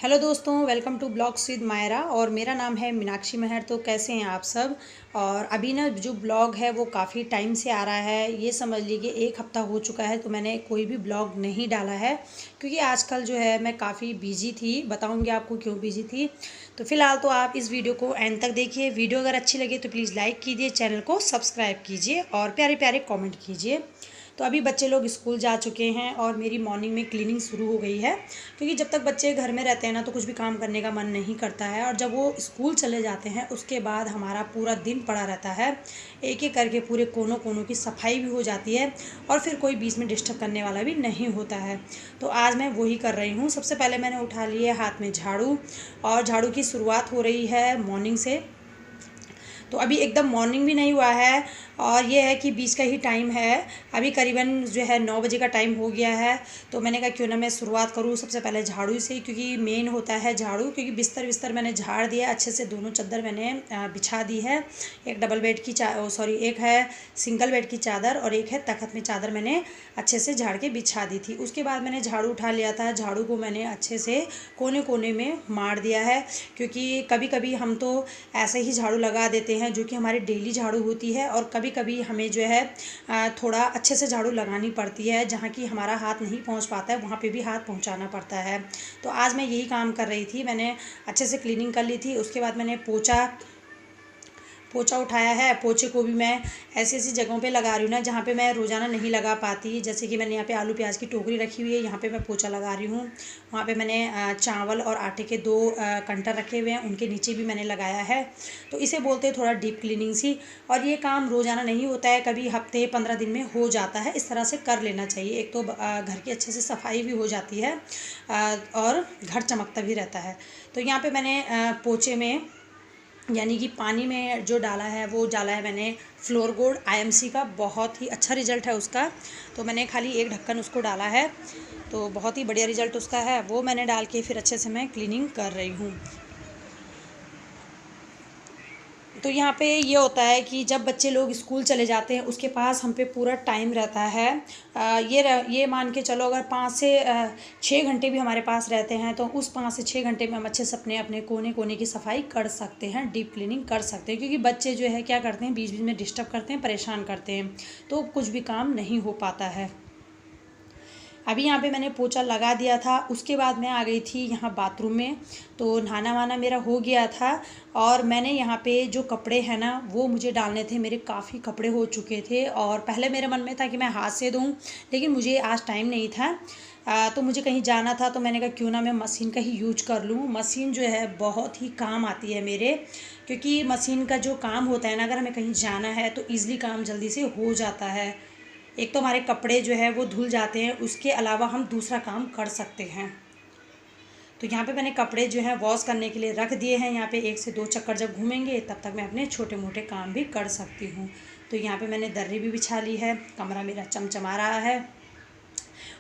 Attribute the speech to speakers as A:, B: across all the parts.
A: Hello दोस्तों, welcome to blogs with Myra. और मेरा नाम है मीनाक्षी महर। तो कैसे हैं आप सब। और अभी ना जो ब्लॉग है वो काफ़ी टाइम से आ रहा है, ये समझ लीजिए 1 हफ्ता हो चुका है। तो मैंने कोई भी ब्लॉग नहीं डाला है क्योंकि आजकल जो है मैं काफ़ी बिजी थी। बताऊंगी आपको क्यों बिजी थी। तो फिलहाल तो आप इस वीडियो को एंड तक देखिए। वीडियो अगर अच्छी लगे तो प्लीज़ लाइक कीजिए, चैनल को सब्सक्राइब कीजिए और प्यारे प्यारे कॉमेंट कीजिए। तो अभी बच्चे लोग स्कूल जा चुके हैं और मेरी मॉर्निंग में क्लीनिंग शुरू हो गई है क्योंकि जब तक बच्चे घर में रहते हैं ना तो कुछ भी काम करने का मन नहीं करता है। और जब वो स्कूल चले जाते हैं उसके बाद हमारा पूरा दिन पड़ा रहता है। एक एक करके पूरे कोनों कोनों की सफाई भी हो जाती है और फिर कोई बीच में डिस्टर्ब करने वाला भी नहीं होता है। तो आज मैं वही कर रही हूँ। सबसे पहले मैंने उठा लिया हाथ में झाड़ू और झाड़ू की शुरुआत हो रही है मॉर्निंग से। तो अभी एकदम मॉर्निंग भी नहीं हुआ है और ये है कि बीच का ही टाइम है। अभी करीबन जो है 9 बजे का टाइम हो गया है। तो मैंने कहा क्यों ना मैं शुरुआत करूँ सबसे पहले झाड़ू से, क्योंकि मेन होता है झाड़ू। क्योंकि बिस्तर बिस्तर मैंने झाड़ दिया अच्छे से, दोनों चादर मैंने बिछा दी है। एक डबल बेड की एक है सिंगल बेड की चादर और एक है तख्त में चादर, मैंने अच्छे से झाड़ के बिछा दी थी। उसके बाद मैंने झाड़ू उठा लिया था। झाड़ू को मैंने अच्छे से कोने कोने में मार दिया है क्योंकि कभी कभी हम तो ऐसे ही झाड़ू लगा देते हैं जो कि हमारी डेली झाड़ू होती है, और कभी कभी हमें जो है थोड़ा अच्छे से झाड़ू लगानी पड़ती है। जहाँ की हमारा हाथ नहीं पहुँच पाता है वहाँ पे भी हाथ पहुँचाना पड़ता है। तो आज मैं यही काम कर रही थी। मैंने अच्छे से क्लीनिंग कर ली थी। उसके बाद मैंने पोछा उठाया है। पोछे को भी मैं ऐसी ऐसी जगहों पे लगा रही हूँ ना जहाँ पे मैं रोज़ाना नहीं लगा पाती। जैसे कि मैंने यहाँ पे आलू प्याज की टोकरी रखी हुई है, यहाँ पे मैं पोछा लगा रही हूँ। वहाँ पे मैंने चावल और आटे के 2 कंटर रखे हुए हैं, उनके नीचे भी मैंने लगाया है। तो इसे बोलते हैं थोड़ा डीप क्लीनिंग सी। और ये काम रोज़ाना नहीं होता है, कभी हफ्ते 15 दिन में हो जाता है। इस तरह से कर लेना चाहिए। एक तो घर की अच्छे से सफाई भी हो जाती है और घर चमकता भी रहता है। तो यहाँ पर मैंने पोछे में यानी कि पानी में जो डाला है वो डाला है मैंने फ्लोर गोल्ड IMC का। बहुत ही अच्छा रिज़ल्ट है उसका। तो मैंने खाली एक ढक्कन उसको डाला है, तो बहुत ही बढ़िया रिज़ल्ट उसका है। वो मैंने डाल के फिर अच्छे से मैं क्लीनिंग कर रही हूँ। तो यहाँ पे ये होता है कि जब बच्चे लोग स्कूल चले जाते हैं उसके पास हम पे पूरा टाइम रहता है। ये मान के चलो अगर 5 से 6 घंटे भी हमारे पास रहते हैं तो उस 5 से 6 घंटे में हम अच्छे से अपने अपने कोने कोने की सफाई कर सकते हैं, डीप क्लीनिंग कर सकते हैं। क्योंकि बच्चे जो है क्या करते हैं, बीच बीच में डिस्टर्ब करते हैं, परेशान करते हैं, तो कुछ भी काम नहीं हो पाता है। अभी यहाँ पे मैंने पोछा लगा दिया था। उसके बाद मैं आ गई थी यहाँ बाथरूम में। तो नहाना वाना मेरा हो गया था और मैंने यहाँ पे जो कपड़े हैं ना वो मुझे डालने थे। मेरे काफ़ी कपड़े हो चुके थे और पहले मेरे मन में था कि मैं हाथ से धोऊँ, लेकिन मुझे आज टाइम नहीं था। तो मुझे कहीं जाना था तो मैंने कहा क्यों ना मैं मशीन का ही यूज कर लूँ। मशीन जो है बहुत ही काम आती है मेरे, क्योंकि मशीन का जो काम होता है ना, अगर हमें कहीं जाना है तो ईज़िली काम जल्दी से हो जाता है। एक तो हमारे कपड़े जो है वो धुल जाते हैं, उसके अलावा हम दूसरा काम कर सकते हैं। तो यहाँ पे मैंने कपड़े जो है वॉश करने के लिए रख दिए हैं। यहाँ पे 1 से 2 चक्कर जब घूमेंगे तब तक मैं अपने छोटे मोटे काम भी कर सकती हूँ। तो यहाँ पे मैंने दर्री भी बिछा ली है। कमरा मेरा चमचमा रहा है।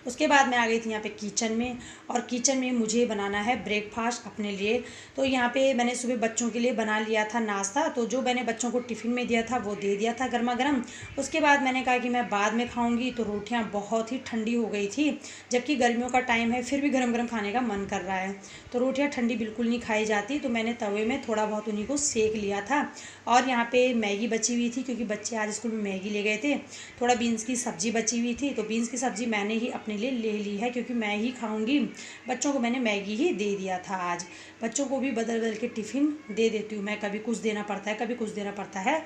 A: उसके बाद मैं आ गई थी यहाँ पे किचन में, और किचन में मुझे बनाना है ब्रेकफास्ट अपने लिए। तो यहाँ पे मैंने सुबह बच्चों के लिए बना लिया था नाश्ता। तो जो मैंने बच्चों को टिफ़िन में दिया था वो दे दिया था गर्मा गर्म। उसके बाद मैंने कहा कि मैं बाद में खाऊंगी। तो रोटियाँ बहुत ही ठंडी हो गई थी, जबकि गर्मियों का टाइम है फिर भी गर्म गर्म खाने का मन कर रहा है। तो रोटियाँ ठंडी बिल्कुल नहीं खाई जाती, तो मैंने तवे में थोड़ा बहुत उन्हीं को सेक लिया था। और यहाँ पे मैगी बची हुई थी क्योंकि बच्चे आज स्कूल में मैगी ले गए थे। थोड़ा बीन्स की सब्ज़ी बची हुई थी, तो बीन्स की सब्ज़ी मैंने ही अपने लिए ले ली है क्योंकि मैं ही खाऊंगी। बच्चों को मैंने मैगी ही दे दिया था आज। बच्चों को भी बदल बदल के टिफ़िन दे देती हूँ मैं, कभी कुछ देना पड़ता है कभी कुछ देना पड़ता है।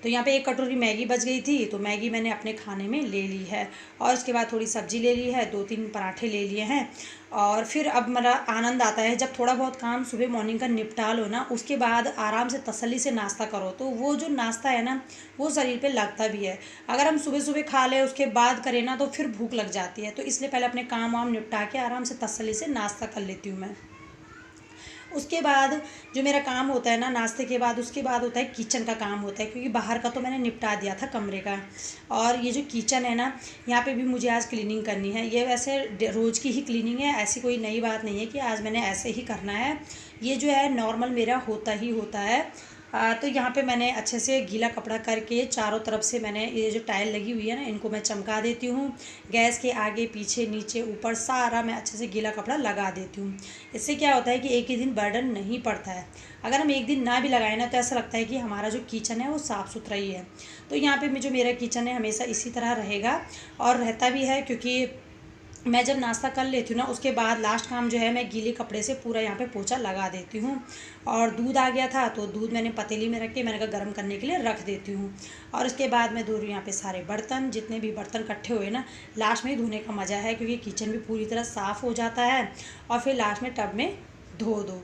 A: तो यहाँ पे 1 कटोरी मैगी बच गई थी, तो मैगी मैंने अपने खाने में ले ली है। और उसके बाद थोड़ी सब्ज़ी ले ली है, 2-3 पराठे ले लिए हैं। और फिर अब मेरा आनंद आता है जब थोड़ा बहुत काम सुबह मॉर्निंग का निपटा लो ना, उसके बाद आराम से तसल्ली से नाश्ता करो। तो वो जो नाश्ता है ना वो शरीर पे लगता भी है। अगर हम सुबह सुबह खा लें उसके बाद करें ना तो फिर भूख लग जाती है। तो इसलिए पहले अपने काम वाम निपटा के आराम से तसल्ली से नाश्ता कर लेती हूँ मैं। उसके बाद जो मेरा काम होता है ना नाश्ते के बाद, उसके बाद होता है किचन का काम होता है। क्योंकि बाहर का तो मैंने निपटा दिया था कमरे का, और ये जो किचन है ना यहाँ पे भी मुझे आज क्लीनिंग करनी है। ये वैसे रोज़ की ही क्लीनिंग है, ऐसी कोई नई बात नहीं है कि आज मैंने ऐसे ही करना है। ये जो है नॉर्मल मेरा होता ही होता है। तो यहाँ पे मैंने अच्छे से गीला कपड़ा करके चारों तरफ से मैंने ये जो टाइल लगी हुई है ना, इनको मैं चमका देती हूँ। गैस के आगे पीछे नीचे ऊपर सारा मैं अच्छे से गीला कपड़ा लगा देती हूँ। इससे क्या होता है कि एक ही दिन बर्डन नहीं पड़ता है। अगर हम एक दिन ना भी लगाएं ना तो ऐसा लगता है कि हमारा जो किचन है वो साफ़ सुथरा ही है। तो यहाँ पे जो मेरा किचन है हमेशा इसी तरह रहेगा और रहता भी है, क्योंकि मैं जब नाश्ता कर लेती हूँ ना उसके बाद लास्ट काम जो है मैं गीले कपड़े से पूरा यहाँ पे पोछा लगा देती हूँ। और दूध आ गया था तो दूध मैंने पतीली में रख के मैंने कहा गर्म करने के लिए रख देती हूँ। और उसके बाद मैं धो रही हूँ यहाँ पे सारे बर्तन, जितने भी बर्तन इकट्ठे हुए ना लास्ट में धोने का मज़ा है, क्योंकि किचन भी पूरी तरह साफ़ हो जाता है और फिर लास्ट में टब में धो दो।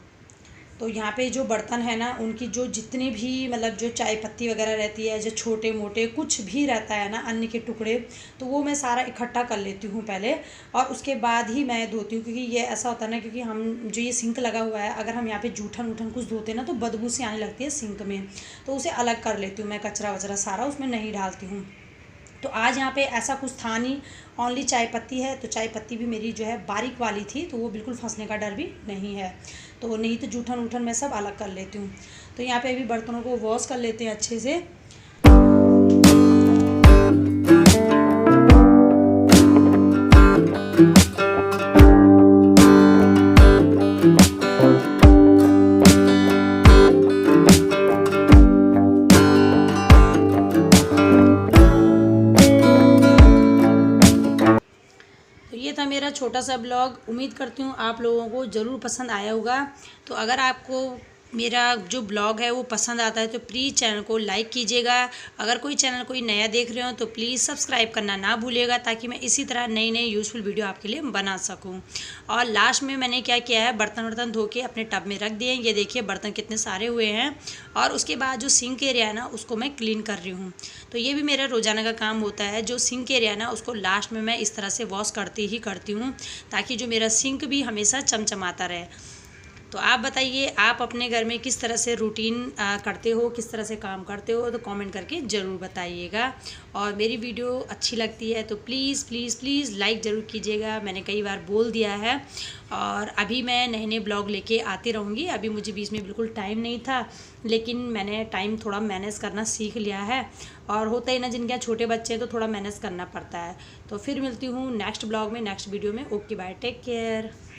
A: तो यहाँ पे जो बर्तन है ना उनकी जो जितने भी मतलब जो चाय पत्ती वगैरह रहती है, जो छोटे मोटे कुछ भी रहता है ना अन्न के टुकड़े, तो वो मैं सारा इकट्ठा कर लेती हूँ पहले और उसके बाद ही मैं धोती हूँ। क्योंकि ये ऐसा होता है ना, क्योंकि हम जो ये सिंक लगा हुआ है अगर हम यहाँ पे जूठन उठन कुछ धोते हैं ना तो बदबू सी आने लगती है सिंक में, तो उसे अलग कर लेती हूँ मैं, कचरा वचरा सारा उसमें नहीं डालती हूँ। तो आज यहाँ पे ऐसा कुछ था नहीं, ओनली चाय पत्ती है, तो चाय पत्ती भी मेरी जो है बारीक वाली थी तो वो बिल्कुल फंसने का डर भी नहीं है। तो नहीं तो जूठन उठन मैं सब अलग कर लेती हूँ। तो यहाँ पे अभी बर्तनों को वॉश कर लेते हैं अच्छे से। ये था मेरा छोटा सा ब्लॉग। उम्मीद करती हूँ आप लोगों को ज़रूर पसंद आया होगा। तो अगर आपको मेरा जो ब्लॉग है वो पसंद आता है तो प्लीज़ चैनल को लाइक कीजिएगा। अगर कोई चैनल कोई नया देख रहे हो तो प्लीज़ सब्सक्राइब करना ना भूलिएगा, ताकि मैं इसी तरह नई नई यूज़फुल वीडियो आपके लिए बना सकूं। और लास्ट में मैंने क्या किया है, बर्तन वर्तन धो के अपने टब में रख दिए। ये देखिए बर्तन कितने सारे हुए हैं। और उसके बाद जो सिंक एरिया है ना उसको मैं क्लीन कर रही हूँ। तो ये भी मेरा रोज़ाना का काम होता है। जो सिंक एरिया है ना उसको लास्ट में मैं इस तरह से वॉश करती हूँ, ताकि जो मेरा सिंक भी हमेशा चमचमाता रहे। तो आप बताइए आप अपने घर में किस तरह से रूटीन करते हो, किस तरह से काम करते हो, तो कमेंट करके ज़रूर बताइएगा। और मेरी वीडियो अच्छी लगती है तो प्लीज़ प्लीज़ प्लीज़ लाइक ज़रूर कीजिएगा। मैंने कई बार बोल दिया है और अभी मैं नए नए ब्लॉग लेके आती रहूँगी। अभी मुझे बीच में बिल्कुल टाइम नहीं था, लेकिन मैंने टाइम थोड़ा मैनेज करना सीख लिया है। और होता ही ना, जिनके यहाँ छोटे बच्चे हैं तो थोड़ा मैनेज करना पड़ता है। तो फिर मिलती हूँ नेक्स्ट ब्लॉग में, नेक्स्ट वीडियो में। Okay bye, take care.